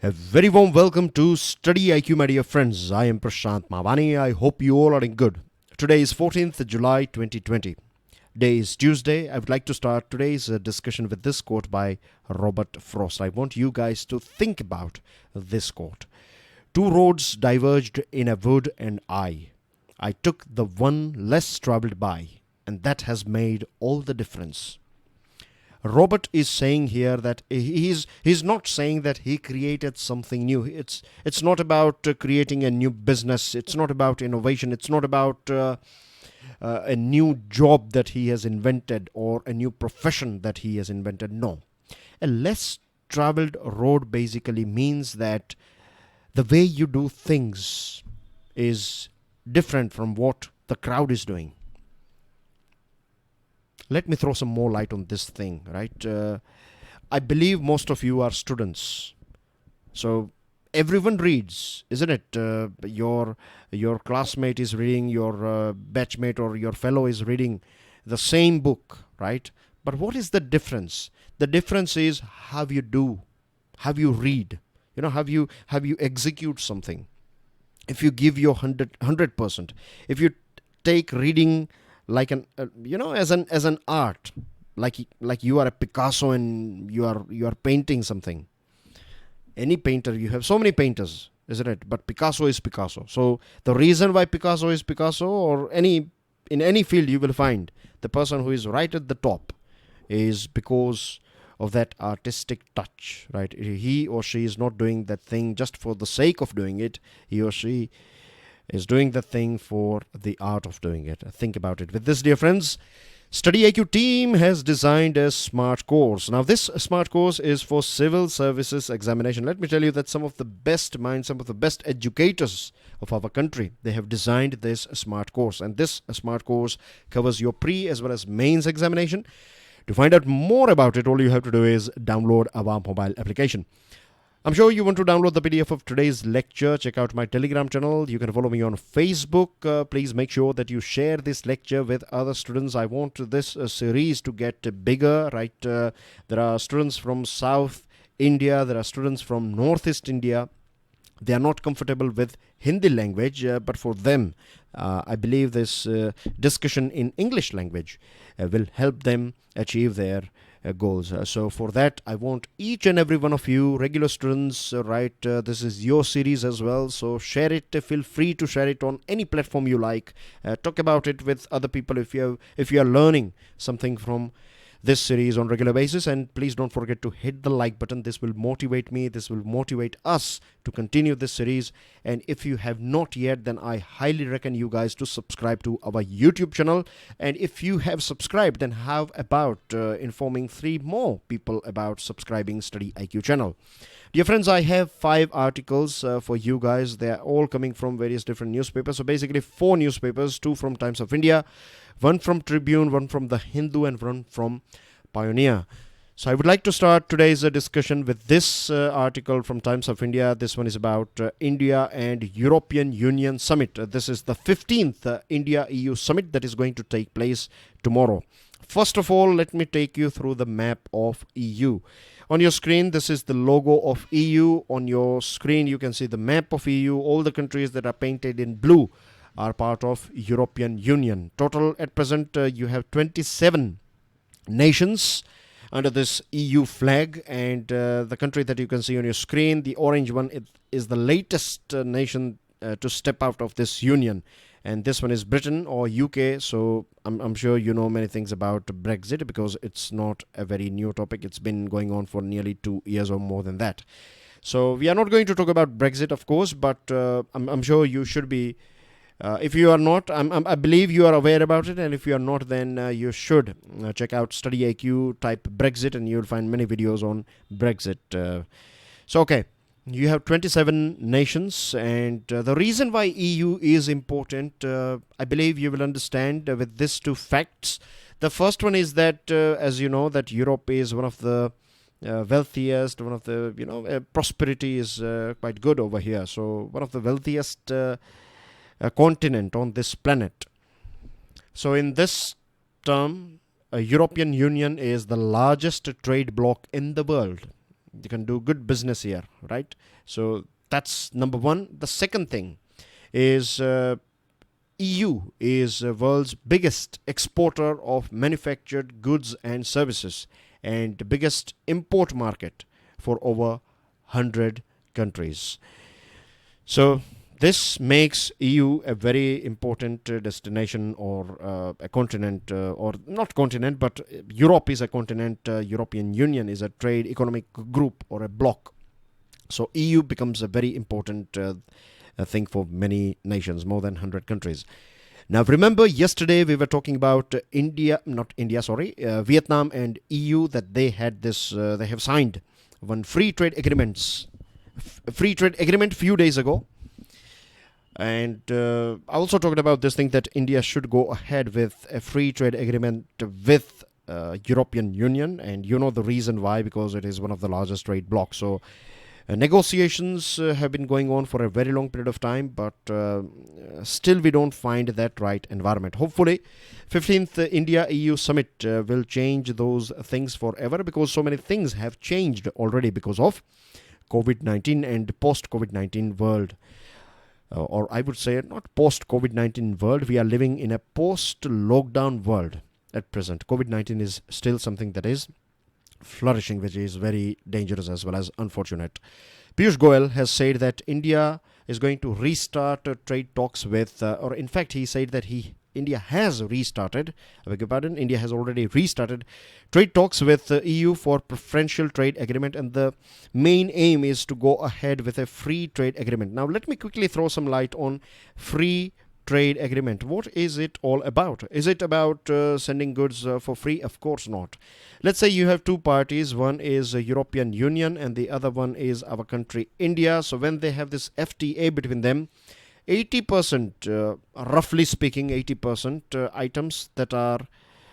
A very warm welcome to StudyIQ, my dear friends. I am Prashant Mavani. I hope you all are in good. Today is 14th July 2020. Day is Tuesday. I would like to start today's discussion with this quote by Robert Frost. I want you guys to think about this quote. Two roads diverged in a wood and I took the one less traveled by, and that has made all the difference. Robert is saying here that he's not saying that he created something new. It's not about creating a new business. It's not about innovation. It's not about a new job that he has invented or a new profession that he has invented. No. A less traveled road basically means that the way you do things is different from what the crowd is doing. Let me throw some more light on this thing, right? I believe most of you are students. So everyone reads, isn't it? Your classmate is reading, your batchmate or your fellow is reading the same book, right? But what is the difference? The difference is how you do, how you read, how you execute something. If you give your 100%, if you take reading like as an art, like you are a Picasso and you are painting something. Any painter, you have so many painters, isn't it? But Picasso is Picasso. So the reason why Picasso is Picasso, or in any field, you will find the person who is right at the top is because of that artistic touch, right? He or she is not doing that thing just for the sake of doing it. He or she is doing the thing for the art of doing it. Think about it. With this, dear friends, StudyIQ team has designed a smart course. Now, this smart course is for Civil Services Examination. Let me tell you that some of the best minds, some of the best educators of our country, they have designed this smart course. And this smart course covers your pre as well as mains examination. To find out more about it, all you have to do is download our mobile application. I'm sure you want to download the PDF of today's lecture. Check out my Telegram channel. You can follow me on Facebook. Please make sure that you share this lecture with other students. I want this series to get bigger, right? There are students from South India. There are students from Northeast India. They are not comfortable with Hindi language, but for them, I believe this discussion in English language will help them achieve their goals. So for that, I want each and every one of you regular students, right? This is your series as well. So share it. Feel free to share it on any platform you like. Talk about it with other people if you are learning something from this series on regular basis. And please don't forget to hit the like button. This will motivate me. This will motivate us to continue this series. And if you have not yet, then I highly recommend you guys to subscribe to our YouTube channel. And if you have subscribed, then how about informing 3 more people about subscribing StudyIQ channel. Dear friends, I have 5 articles for you guys. They are all coming from various different newspapers. So basically 4 newspapers, 2 from Times of India, 1 from Tribune, 1 from The Hindu, and 1 from Pioneer. So I would like to start today's discussion with this article from Times of India. This one is about India and European Union Summit. This is the 15th India-EU Summit that is going to take place tomorrow. First of all, let me take you through the map of EU. On your screen, this is the logo of EU. On your screen, you can see the map of EU. All the countries that are painted in blue are part of European Union. Total at present, you have 27 nations under this EU flag, and the country that you can see on your screen, the orange one, is the latest nation to step out of this union. And this one is Britain or UK. So I'm sure you know many things about Brexit because it's not a very new topic. It's been going on for nearly 2 years or more than that. So we are not going to talk about Brexit, of course, but I'm sure you should be. If you are not, I believe you are aware about it. And if you are not, then you should check out StudyIQ, type Brexit, and you'll find many videos on Brexit. Okay. You have 27 nations, and the reason why EU is important, I believe you will understand with these 2 facts. The first one is that, as you know, that Europe is one of the wealthiest, one of the, prosperity is quite good over here. So one of the wealthiest continent on this planet. So in this term, European Union is the largest trade bloc in the world. You can do good business here, right? So that's number one. The second thing is EU is the world's biggest exporter of manufactured goods and services and the biggest import market for over 100 countries. So this makes EU a very important destination or a continent, or not continent, but Europe is a continent, European Union is a trade economic group or a bloc. So EU becomes a very important thing for many nations, more than 100 countries. Now remember, yesterday we were talking about Vietnam and EU, that they had this, they have signed one free trade agreement few days ago. And I also talked about this thing that India should go ahead with a free trade agreement with European Union, and you know the reason why, because it is one of the largest trade blocs. So negotiations have been going on for a very long period of time, but still we don't find that right environment. Hopefully 15th India EU summit will change those things forever, because so many things have changed already because of COVID-19 and post-COVID-19 world. Or I would say not post-COVID-19 world, we are living in a post-lockdown world at present. COVID-19 is still something that is flourishing, which is very dangerous as well as unfortunate. Piyush Goyal has said that India is going to restart trade talks with, or in fact he said that India has restarted, I beg your pardon, India has already restarted trade talks with EU for preferential trade agreement, and the main aim is to go ahead with a free trade agreement. Now let me quickly throw some light on free trade agreement. What is it all about? Is it about sending goods for free? Of course not. Let's say you have two parties, one is European Union and the other one is our country India. So when they have this FTA between them, 80%, roughly speaking, 80% items that are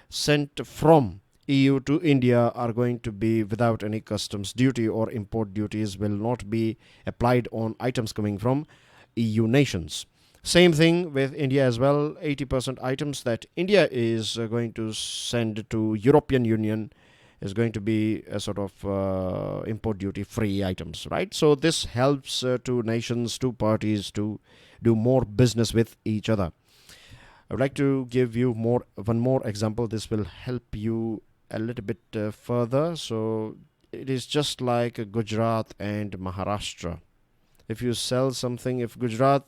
sent from EU to India are going to be without any customs duty, or import duties will not be applied on items coming from EU nations. Same thing with India as well. 80% items that India is going to send to European Union is going to be a sort of import duty free items, right? So this helps two nations, two parties to do more business with each other. I would like to give you one more example. This will help you a little bit further. So it is just like Gujarat and Maharashtra. If you sell something, if Gujarat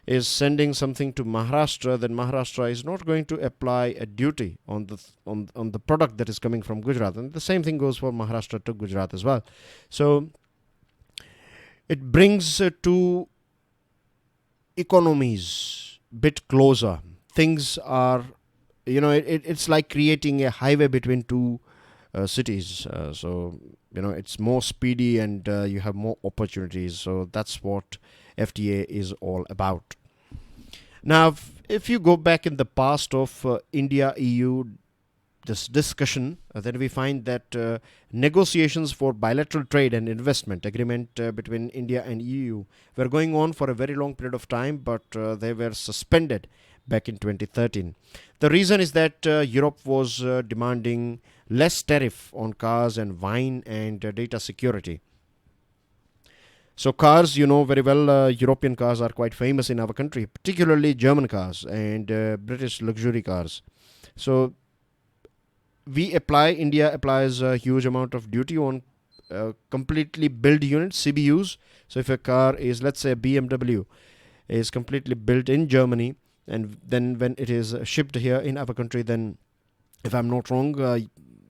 is sending something to Maharashtra, then Maharashtra is not going to apply a duty on the product that is coming from Gujarat, and the same thing goes for Maharashtra to Gujarat as well. So it brings two economies bit closer. Things are, it's like creating a highway between two cities. So it's more speedy and you have more opportunities. So that's what FTA is all about. Now, if you go back in the past of India-EU this discussion, then we find that negotiations for bilateral trade and investment agreement between India and EU were going on for a very long period of time, but they were suspended back in 2013. The reason is that Europe was demanding less tariff on cars and wine and data security. So cars, you know very well, European cars are quite famous in our country, particularly German cars and British luxury cars. So India applies a huge amount of duty on completely built units, CBUs. So if a car is, let's say a BMW, is completely built in Germany, and then when it is shipped here in our country, then if I'm not wrong,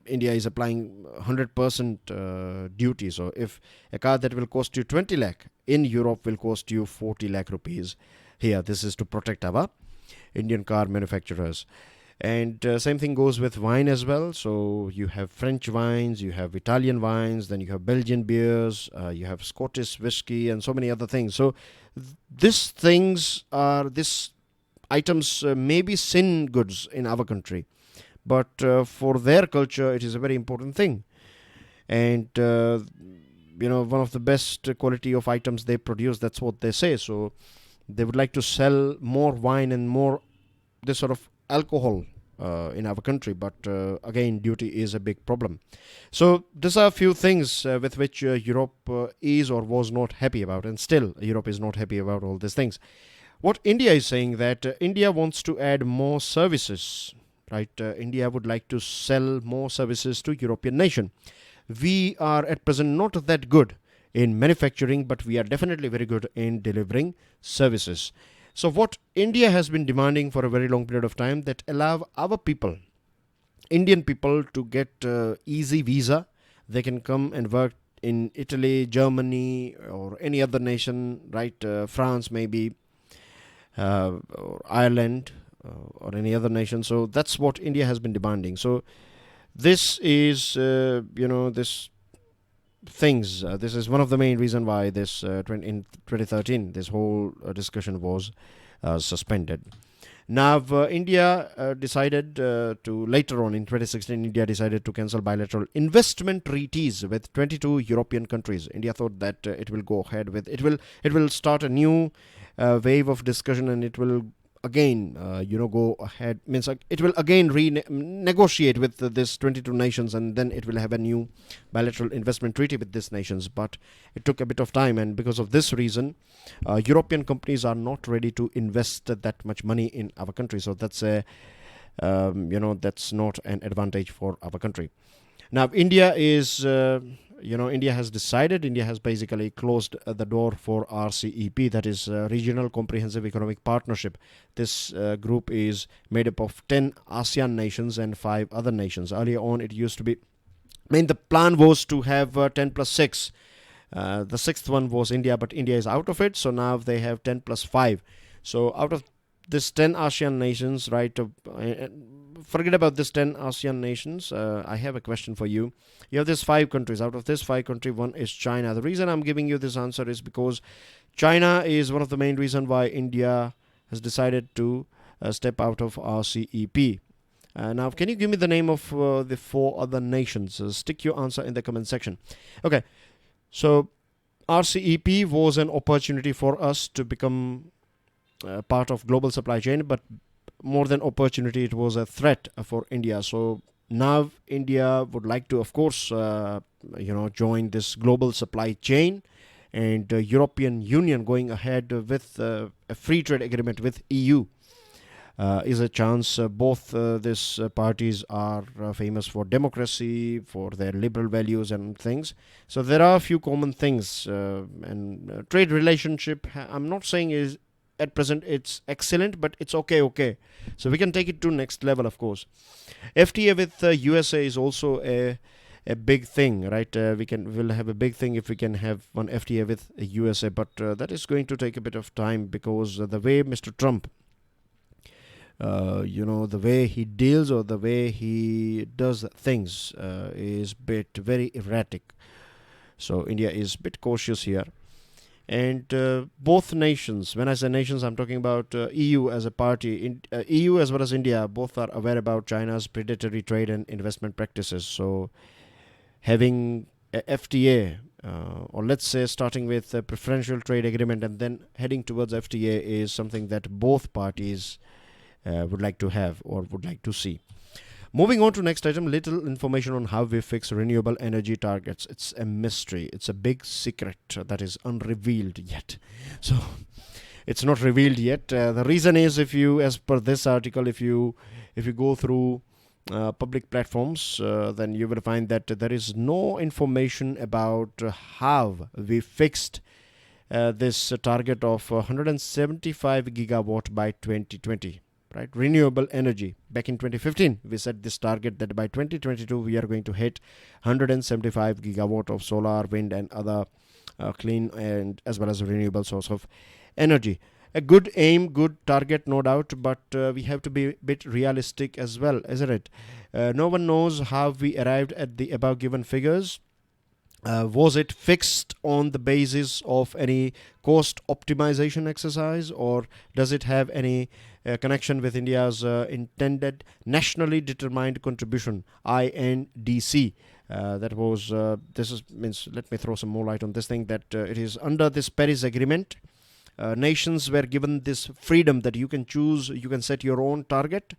India is applying 100% duty. So if a car that will cost you 20 lakh in Europe will cost you 40 lakh rupees here. This is to protect our Indian car manufacturers. And same thing goes with wine as well. So you have French wines, you have Italian wines, then you have Belgian beers, you have Scottish whiskey and so many other things. So these items may be sin goods in our country, but for their culture it is a very important thing. And one of the best quality of items they produce, that's what they say. So they would like to sell more wine and more this sort of alcohol in our country, but again, duty is a big problem. So these are a few things with which Europe is or was not happy about, and still Europe is not happy about all these things. What India is saying that India wants to add more services, right? India would like to sell more services to European nation. We are at present not that good in manufacturing, but we are definitely very good in delivering services. So what India has been demanding for a very long period of time, that allow our people, Indian people, to get easy visa. They can come and work in Italy, Germany, or any other nation, right? France maybe, or Ireland, or any other nation. So that's what India has been demanding. So this is, this things. This is one of the main reason why this in 2013 this whole discussion was suspended. Now India decided to later on in 2016. India decided to cancel bilateral investment treaties with 22 European countries. India thought that it will go ahead with it will start a new wave of discussion, and it will again go ahead, means it will again negotiate with this 22 nations, and then it will have a new bilateral investment treaty with these nations. But it took a bit of time, and because of this reason European companies are not ready to invest that much money in our country. So that's a that's not an advantage for our country. Now India is India has basically closed the door for RCEP, that is Regional Comprehensive Economic Partnership. This group is made up of 10 ASEAN nations and 5 other nations. Earlier on, it used to be, the plan was to have 10 plus 6. The sixth one was India, but India is out of it. So now they have 10 plus 5. So out of this 10 ASEAN nations, right, forget about this 10 ASEAN nations. I have a question for you. You have these 5 countries. Out of this 5 countries, one is China. The reason I'm giving you this answer is because China is one of the main reasons why India has decided to step out of RCEP. Now, can you give me the name of the 4 other nations? Stick your answer in the comment section. Okay, so RCEP was an opportunity for us to become part of global supply chain, but more than opportunity, it was a threat for India. So now India would like to, of course, join this global supply chain, and European Union going ahead with a free trade agreement with EU is a chance. Both these parties are famous for democracy, for their liberal values and things. So there are a few common things, and trade relationship, I'm not saying is at present it's excellent, but it's okay. So we can take it to next level, of course. FTA with USA is also a big thing, right? We'll have a big thing if we can have one FTA with USA, but that is going to take a bit of time, because the way Mr. Trump, the way he deals or the way he does things is very erratic. So India is a bit cautious here. And both nations, when I say nations, I'm talking about EU as a party. EU as well as India, both are aware about China's predatory trade and investment practices. So having a FTA, or let's say starting with a preferential trade agreement and then heading towards FTA, is something that both parties would like to have or would like to see. Moving on to next item, little information on how we fix renewable energy targets. It's a mystery. It's a big secret that is unrevealed yet. So it's not revealed yet. The reason is, as per this article, if you go through public platforms, then you will find that there is no information about how we fixed this target of 175 gigawatt by 2020. Right, renewable energy. Back in 2015, we set this target that by 2022 we are going to hit 175 gigawatt of solar, wind, and other clean and as well as renewable source of energy. A good aim, good target, no doubt, but we have to be a bit realistic as well, isn't it? No one knows how we arrived at the above given figures. Was it fixed on the basis of any cost optimization exercise, or does it have any connection with India's intended nationally determined contribution, INDC? Let me throw some more light on this thing, that it is under this Paris Agreement. Nations were given this freedom that you can choose, you can set your own target,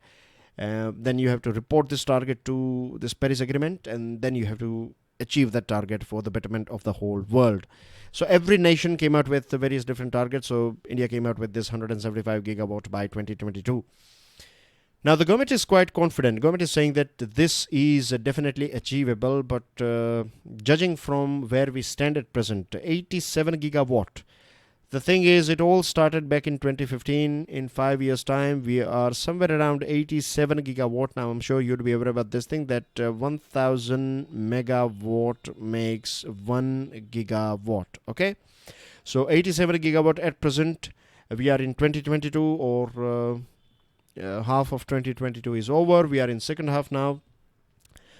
Then you have to report this target to this Paris Agreement, and then you have to achieve that target for the betterment of the whole world. So every nation came out with various different targets. So India came out with this 175 gigawatt by 2022. Now, the government is quite confident. Government is saying that this is definitely achievable, but judging from where we stand at present, 87 gigawatt. The thing is, it all started back in 2015. In 5 years' time, we are somewhere around 87 gigawatt. Now, I'm sure you'd be aware about this thing, that 1000 megawatt makes 1 gigawatt. Okay? So, 87 gigawatt at present. We are in 2022, or half of 2022 is over. We are in second half now.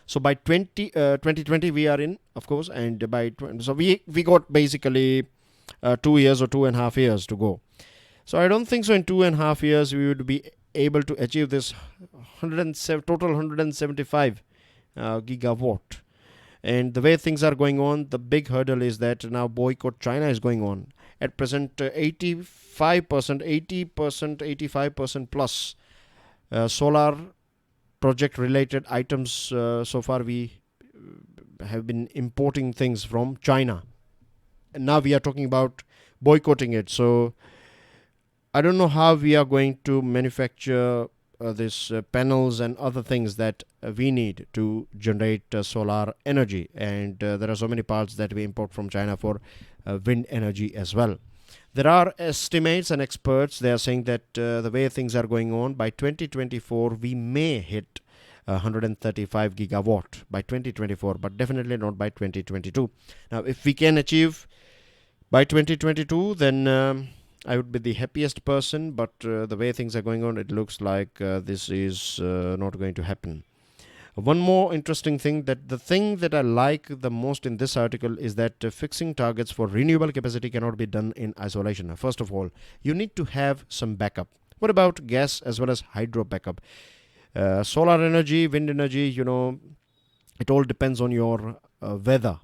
So by 2020 we are in, of course, and by so we got basically 2 years or 2.5 years to go. So I don't think so in 2.5 years we would be able to achieve this total 175 gigawatt. And the way things are going on, the big hurdle is that now boycott China is going on. At present, 85%, 80%, 85% plus solar project related items. So far we have been importing things from China, and now we are talking about boycotting it. So I don't know how we are going to manufacture this panels and other things that we need to generate solar energy, and there are so many parts that we import from China for wind energy as well. There are estimates and experts, they are saying that the way things are going on, by 2024 we may hit 135 gigawatt by 2024, but definitely not by 2022. Now, if we can achieve by 2022, then I would be the happiest person, but the way things are going on, it looks like this is not going to happen. One more interesting thing, that the thing that I like the most in this article is that fixing targets for renewable capacity cannot be done in isolation. First of all, you need to have some backup. What about gas as well as hydro backup? Solar energy, wind energy, it all depends on your weather.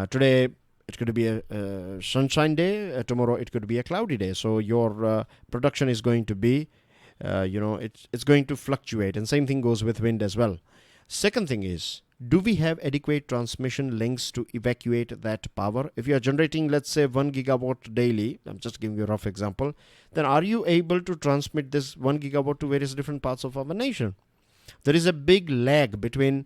Today, it could be a sunshine day. Tomorrow, it could be a cloudy day. So your production is going to be, it's going to fluctuate. And same thing goes with wind as well. Second thing is, do we have adequate transmission links to evacuate that power? If you are generating, let's say, 1 gigawatt daily, I'm just giving you a rough example, then are you able to transmit this 1 gigawatt to various different parts of our nation? There is a big lag between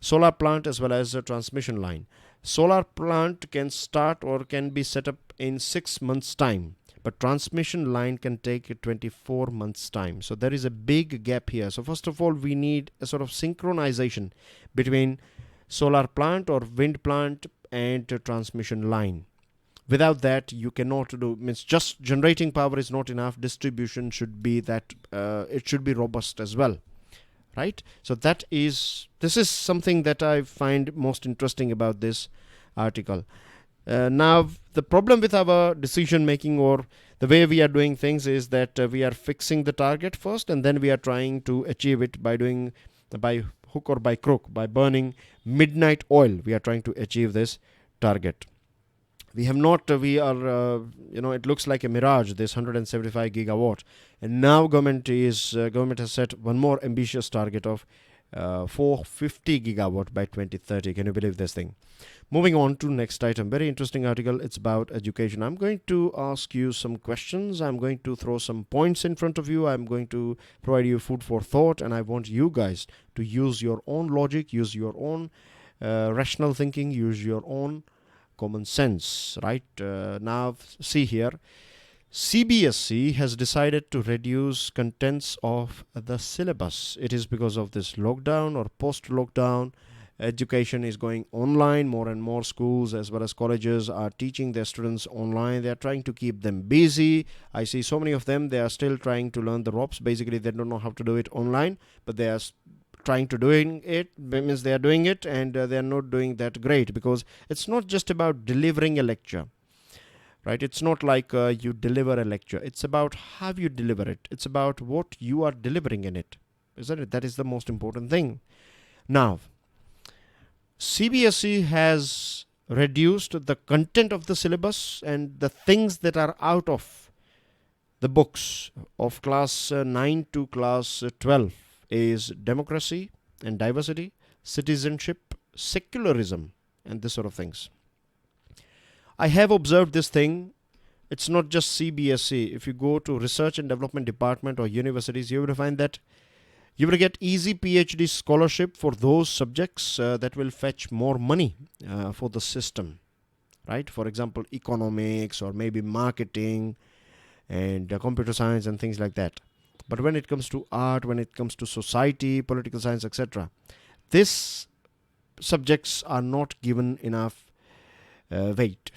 solar plant as well as a transmission line. Solar plant can start or can be set up in 6 months' time, but transmission line can take 24 months' time. So there is a big gap here. So first of all, we need a sort of synchronization between solar plant or wind plant and transmission line. Without that, you cannot do, means just generating power is not enough. Distribution should be that, it should be robust as well. Right? So this is something that I find most interesting about this article. Now, the problem with our decision making or the way we are doing things is that we are fixing the target first, and then we are trying to achieve it by hook or by crook, by burning midnight oil. We are trying to achieve this target. We have not, it looks like a mirage, this 175 gigawatt. And now government has set one more ambitious target of 450 gigawatt by 2030. Can you believe this thing? Moving on to next item. Very interesting article. It's about education. I'm going to ask you some questions. I'm going to throw some points in front of you. I'm going to provide you food for thought. And I want you guys to use your own logic, use your own rational thinking, use your own common sense, right? Now, see here. CBSE has decided to reduce contents of the syllabus. It is because of this lockdown or post-lockdown. Education is going online. More and more schools as well as colleges are teaching their students online. They are trying to keep them busy. I see so many of them, they are still trying to learn the ropes. Basically, they don't know how to do it online, but they are trying to doing it. Means they are doing it, and they are not doing that great, because it's not just about delivering a lecture. Right? It's not like you deliver a lecture. It's about how you deliver it. It's about what you are delivering in it. Isn't it? That is the most important thing. Now, CBSE has reduced the content of the syllabus and the things that are out of the books of class 9 to class 12 is democracy and diversity, citizenship, secularism, and this sort of things. I have observed this thing. It's not just CBSE. If you go to research and development department or universities, you will find that you will get easy PhD scholarship for those subjects that will fetch more money for the system, right? For example, economics or maybe marketing and computer science and things like that. But when it comes to art, when it comes to society, political science, etc., these subjects are not given enough weight.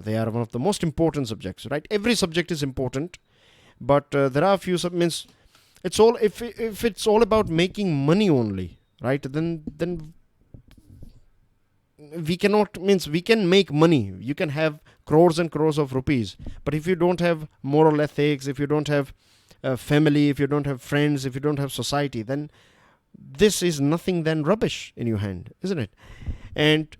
They are one of the most important subjects, right? Every subject is important, but there are a few means it's all if it's all about making money only, right? Then we cannot, means we can make money. You can have crores and crores of rupees, but if you don't have moral ethics, if you don't have family, if you don't have friends, if you don't have society, then this is nothing than rubbish in your hand, isn't it? And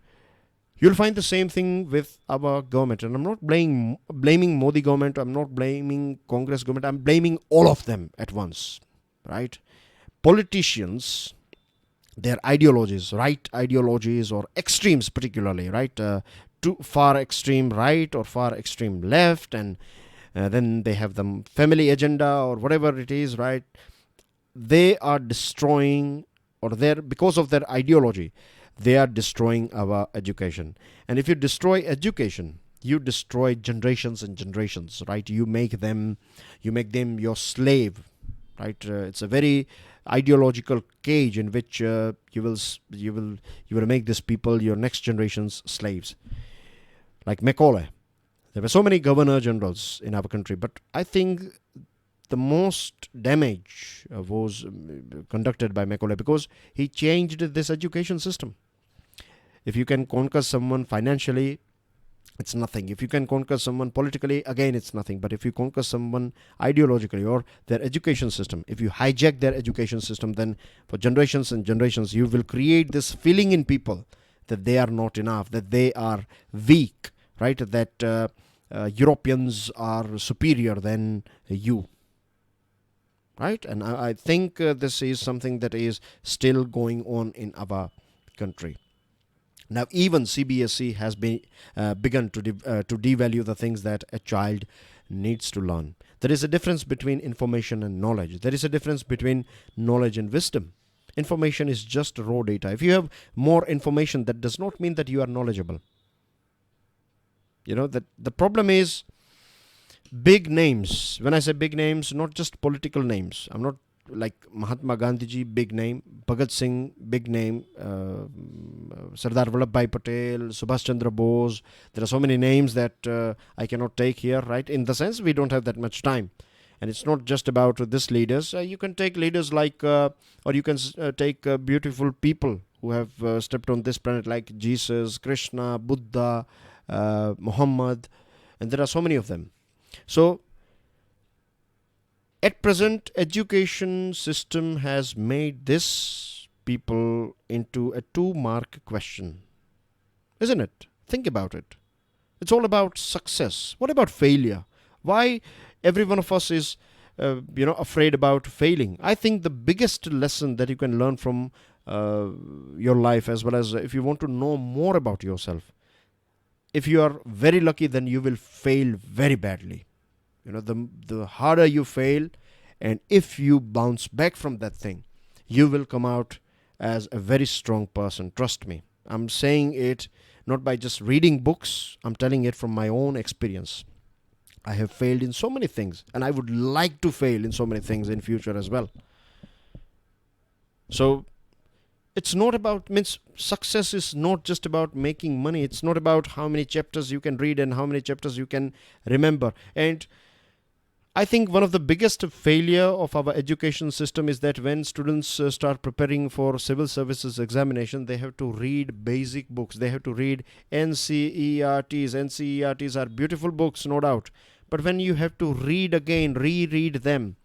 you'll find the same thing with our government. And I'm not blaming Modi government, I'm not blaming Congress government, I'm blaming all of them at once, right? Politicians, their ideologies, right ideologies or extremes particularly, right? Too far extreme right or far extreme left, and then they have the family agenda or whatever it is, right? They are destroying, or because of their ideology, they are destroying our education. And if you destroy education, you destroy generations and generations, right? You make them your slave, right? It's a very ideological cage in which you will make these people, your next generation's slaves. Like Macaulay, there were so many governor generals in our country, but I think the most damage was conducted by Macaulay because he changed this education system. If you can conquer someone financially, it's nothing. If you can conquer someone politically, again, it's nothing. But if you conquer someone ideologically or their education system, if you hijack their education system, then for generations and generations, you will create this feeling in people that they are not enough, that they are weak, right? That Europeans are superior than you, right? And I think this is something that is still going on in our country. Now, even CBSE has begun to devalue the things that a child needs to learn. There is a difference between information and knowledge. There is a difference between knowledge and wisdom. Information is just raw data. If you have more information, that does not mean that you are knowledgeable. You know, that the problem is big names. When I say big names, not just political names. I'm not like Mahatma Gandhi ji, big name, Bhagat Singh, big name, Sardar Vallabhbhai Patel, Subhash Chandra Bose. There are so many names that I cannot take here, right? In the sense, we don't have that much time. And it's not just about these leaders. You can take leaders like, or you can take beautiful people who have stepped on this planet like Jesus, Krishna, Buddha, Muhammad, and there are so many of them. So, at present, education system has made this people into a 2-mark question, isn't it? Think about it. It's all about success. What about failure? Why every one of us is, afraid about failing? I think the biggest lesson that you can learn from your life, as well as if you want to know more about yourself, if you are very lucky, then you will fail very badly. You know, the harder you fail, and if you bounce back from that thing, you will come out as a very strong person. Trust me. I'm saying it not by just reading books. I'm telling it from my own experience. I have failed in so many things, and I would like to fail in so many things in future as well. So it's not about, success is not just about making money. It's not about how many chapters you can read and how many chapters you can remember. And I think one of the biggest failure of our education system is that when students start preparing for civil services examination, they have to read basic books. They have to read NCERTs. NCERTs are beautiful books, no doubt. But when you have to read again, reread them,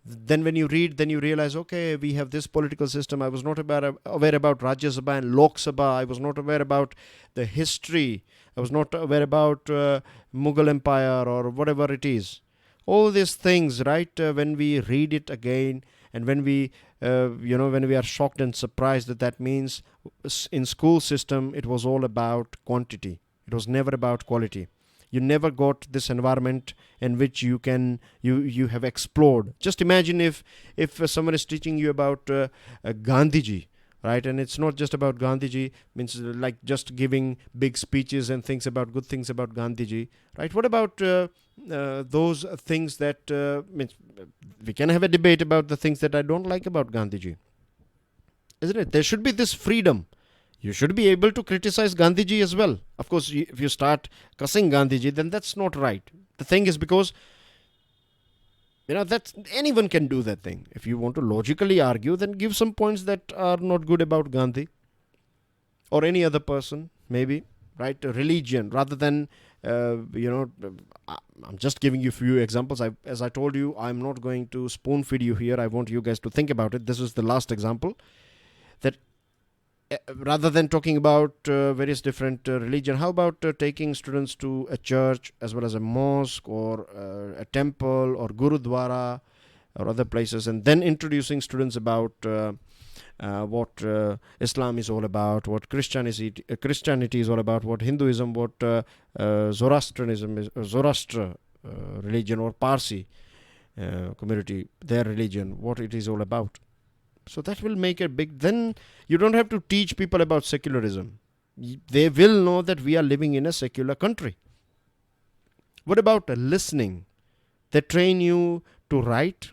then when you read, then you realize, okay, we have this political system. I was not aware about Rajya Sabha and Lok Sabha. I was not aware about the history. I was not aware about Mughal Empire or whatever it is. All these things, right, when we read it again And when we when we are shocked and surprised, that means in school system it was all about quantity, it was never about quality. You never got this environment in which you have explored. Just imagine if someone is teaching you about Gandhiji, right? And it's not just about Gandhiji, means like just giving big speeches and things about good things about Gandhiji, right? What about those things that means we can have a debate about the things that I don't like about Gandhiji, isn't it? There should be this freedom. You should be able to criticize Gandhiji as well. Of course, if you start cussing Gandhiji, then that's not right. The thing is, because that anyone can do that thing. If you want to logically argue, then give some points that are not good about Gandhi or any other person, maybe, right? Religion, rather than I'm just giving you a few examples. As I told you, I'm not going to spoon feed you here. I want you guys to think about it. This is the last example. That rather than talking about various different religion, how about taking students to a church as well as a mosque or a temple or gurudwara or other places, and then introducing students about what Islam is all about, what Christianity is all about, what Hinduism, what Zoroastrianism is, Zoroaster religion, or Parsi community, their religion, what it is all about. So that will make a big... Then you don't have to teach people about secularism. They will know that we are living in a secular country. What about listening? They train you to write.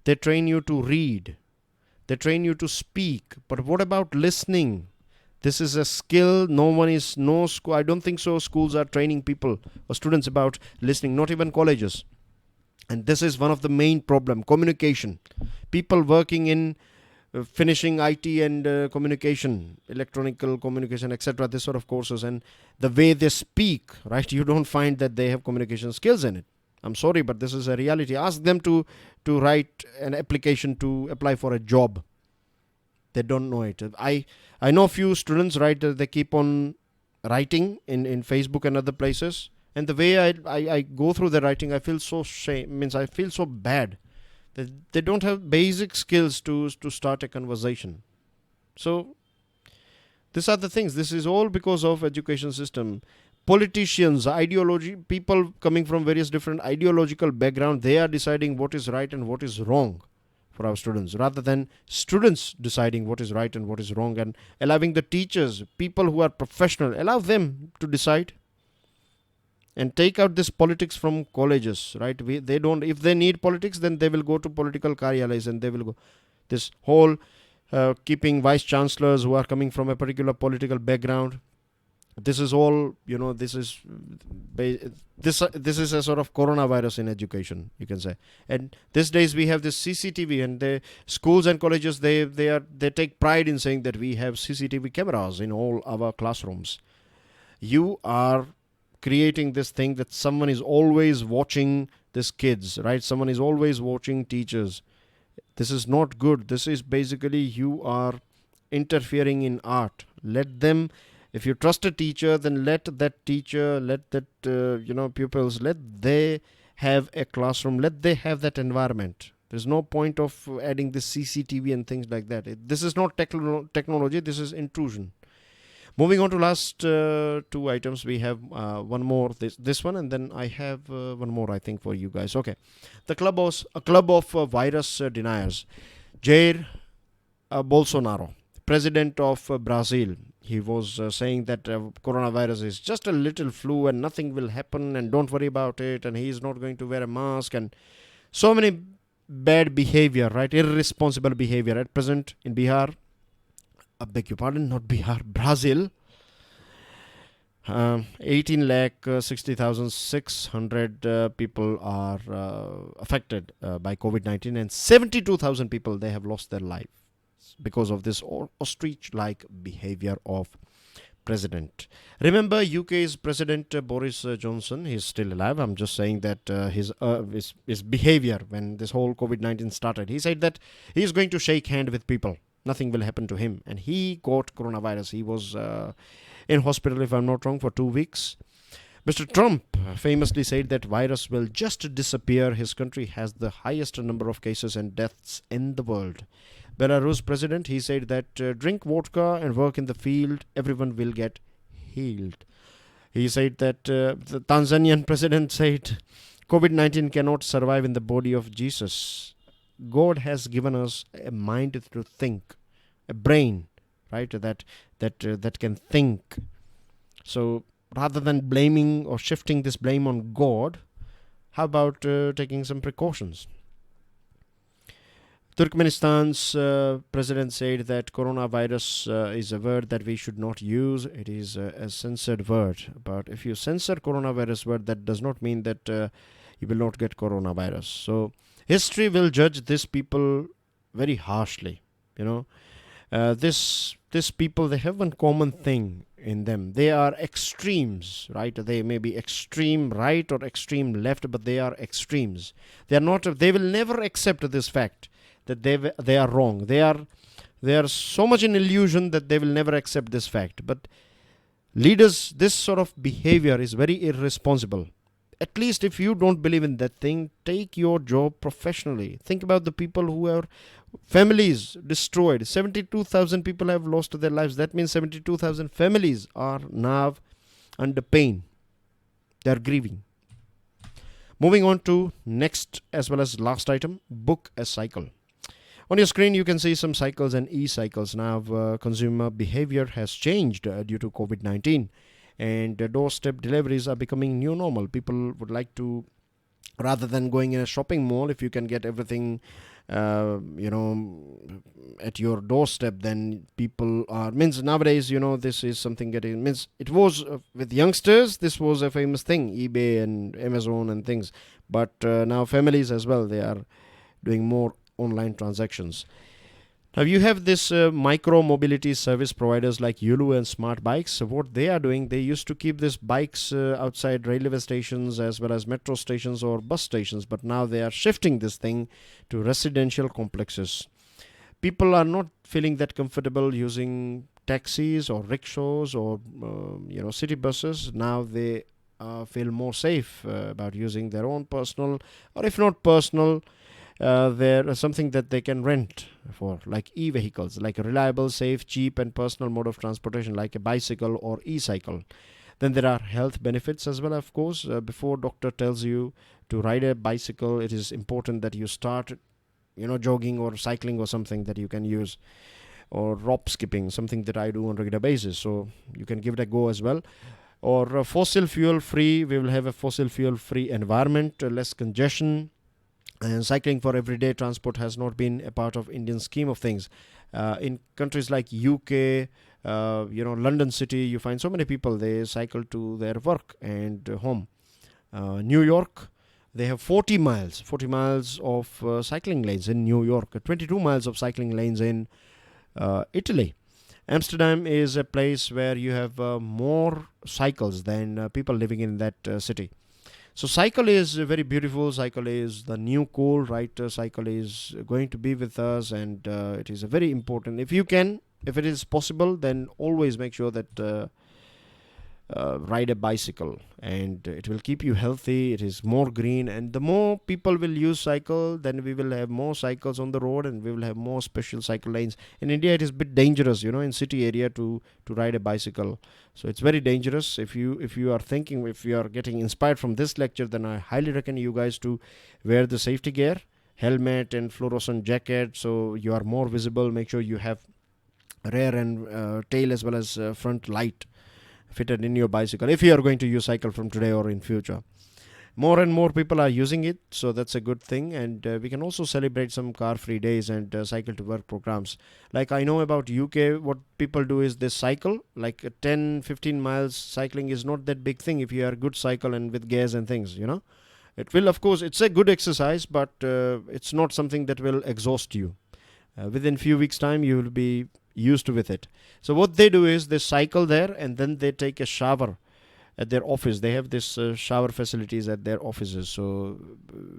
They train you to read. They train you to speak. But what about listening? This is a skill. No school. I don't think so. Schools are training people or students about listening. Not even colleges. And this is one of the main problem, communication. People working in finishing IT and communication, electronical communication, etc., this sort of courses, and the way they speak, right, you don't find that they have communication skills in it. I'm sorry, but this is a reality. Ask them to write an application to apply for a job. They don't know it. I know a few students, right, they keep on writing in Facebook and other places. And the way I go through the writing, I feel so I feel so bad that they don't have basic skills to start a conversation. So these are the things. This is all because of education system. Politicians, ideology, people coming from various different ideological background, they are deciding what is right and what is wrong for our students, rather than students deciding what is right and what is wrong, and allowing the teachers, people who are professional, allow them to decide. And take out this politics from colleges, right? They don't. If they need politics, then they will go to political karyalayas, and they will go. This whole keeping vice chancellors who are coming from a particular political background. This is all. This is a sort of coronavirus in education, you can say. And these days we have this CCTV, and the schools and colleges they take pride in saying that we have CCTV cameras in all our classrooms. You are creating this thing that someone is always watching these kids, right? Someone is always watching teachers. This is not good. This is basically you are interfering in art. Let them, if you trust a teacher, then let that teacher, let that pupils, let they have a classroom, let they have that environment. There's no point of adding this CCTV and things like that. This is not technology. This is intrusion. Moving on to last two items, we have one more, this one, and then I have one more, I think, for you guys. Okay, a club of virus deniers. Jair Bolsonaro, president of Brazil, he was saying that coronavirus is just a little flu and nothing will happen and don't worry about it, and he is not going to wear a mask, and so many bad behavior, right? Irresponsible behavior at present in Bihar. I beg your pardon, not Bihar, Brazil. 18,60,600 people are affected by COVID-19, and 72,000 people, they have lost their lives because of this ostrich-like behavior of president. Remember UK's President Boris Johnson, he's still alive. I'm just saying that his behavior when this whole COVID-19 started, he said that he's going to shake hand with people. Nothing will happen to him. And he got coronavirus. He was in hospital, if I'm not wrong, for 2 weeks. Mr. Trump famously said that virus will just disappear. His country has the highest number of cases and deaths in the world. Belarus president, he said that drink vodka and work in the field, everyone will get healed. He said that the Tanzanian president said COVID-19 cannot survive in the body of Jesus. God has given us a mind to think, a brain, right? That can think. So rather than blaming or shifting this blame on God, how about taking some precautions? Turkmenistan's president said that coronavirus is a word that we should not use. It is a censored word. But if you censor coronavirus word, that does not mean that you will not get coronavirus. So history will judge these people very harshly. This people, they have one common thing in them. They are extremes, right? They may be extreme right or extreme left, but they are extremes. They are not. They will never accept this fact that they are wrong. They are so much in illusion that they will never accept this fact. But leaders, this sort of behavior is very irresponsible. At least if you don't believe in that thing, take your job professionally. Think about the people who are families destroyed. 72,000 people have lost their lives. That means 72,000 families are now under pain. They are grieving. Moving on to next as well as last item, book a cycle. On your screen, you can see some cycles and e-cycles. Now, consumer behavior has changed due to COVID-19, and doorstep deliveries are becoming new normal. People would like to, rather than going in a shopping mall, if you can get everything, at your doorstep, then people are, means nowadays, this is something getting, means it was with youngsters, this was a famous thing, eBay and Amazon and things. But now families as well, they are doing more online transactions. Now you have this micro mobility service providers like Yulu and Smart Bikes. So what they are doing, they used to keep these bikes outside railway stations as well as metro stations or bus stations, but now they are shifting this thing to residential complexes. People are not feeling that comfortable using taxis or rickshaws or city buses. Now they feel more safe about using their own personal, or if not personal, there is something that they can rent for, like e-vehicles, like a reliable, safe, cheap and personal mode of transportation, like a bicycle or e-cycle. Then there are health benefits as well, of course. Before doctor tells you to ride a bicycle, it is important that you start, jogging or cycling or something that you can use, or rope skipping, something that I do on a regular basis. So you can give it a go as well. Or fossil fuel free, we will have a fossil fuel free environment, less congestion. And cycling for everyday transport has not been a part of Indian scheme of things. In countries like UK, London city, you find so many people, they cycle to their work and home. New York, they have 40 miles of cycling lanes in New York, 22 miles of cycling lanes in Italy. Amsterdam is a place where you have more cycles than people living in that city. So cycle is very beautiful. Cycle is the new cool, right? Cycle is going to be with us, and it is a very important. If it is possible, then always make sure that ride a bicycle, and it will keep you healthy. It is more green, and the more people will use cycle, then we will have more cycles on the road, and we will have more special cycle lanes. In India, it is a bit dangerous, in city area to ride a bicycle. So it's very dangerous. If you are getting inspired from this lecture, then I highly recommend you guys to wear the safety gear, helmet and fluorescent jacket, so you are more visible. Make sure you have rear and tail as well as front light fitted in your bicycle if you are going to use cycle from today or in future. More and more people are using it, so that's a good thing. And we can also celebrate some car-free days and cycle to work programs. Like I know about UK, what people do is they cycle like 10-15 miles. Cycling is not that big thing if you are a good cycle and with gears and things, It will, of course, it's a good exercise, but it's not something that will exhaust you. Within few weeks time, you will be used to with it. So what they do is they cycle there and then they take a shower at their office. They have this shower facilities at their offices. So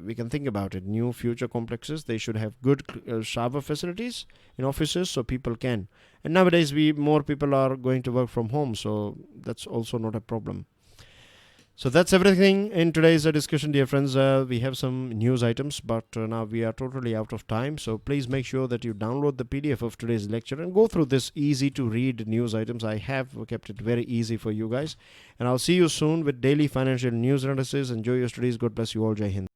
we can think about it. New future complexes, they should have good shower facilities in offices so people can. And nowadays more people are going to work from home, so that's also not a problem. So that's everything in today's discussion, dear friends. We have some news items, but now we are totally out of time. So please make sure that you download the PDF of today's lecture and go through this easy to read news items. I have kept it very easy for you guys. And I'll see you soon with daily financial news analysis. Enjoy your studies. God bless you all. Jai Hind.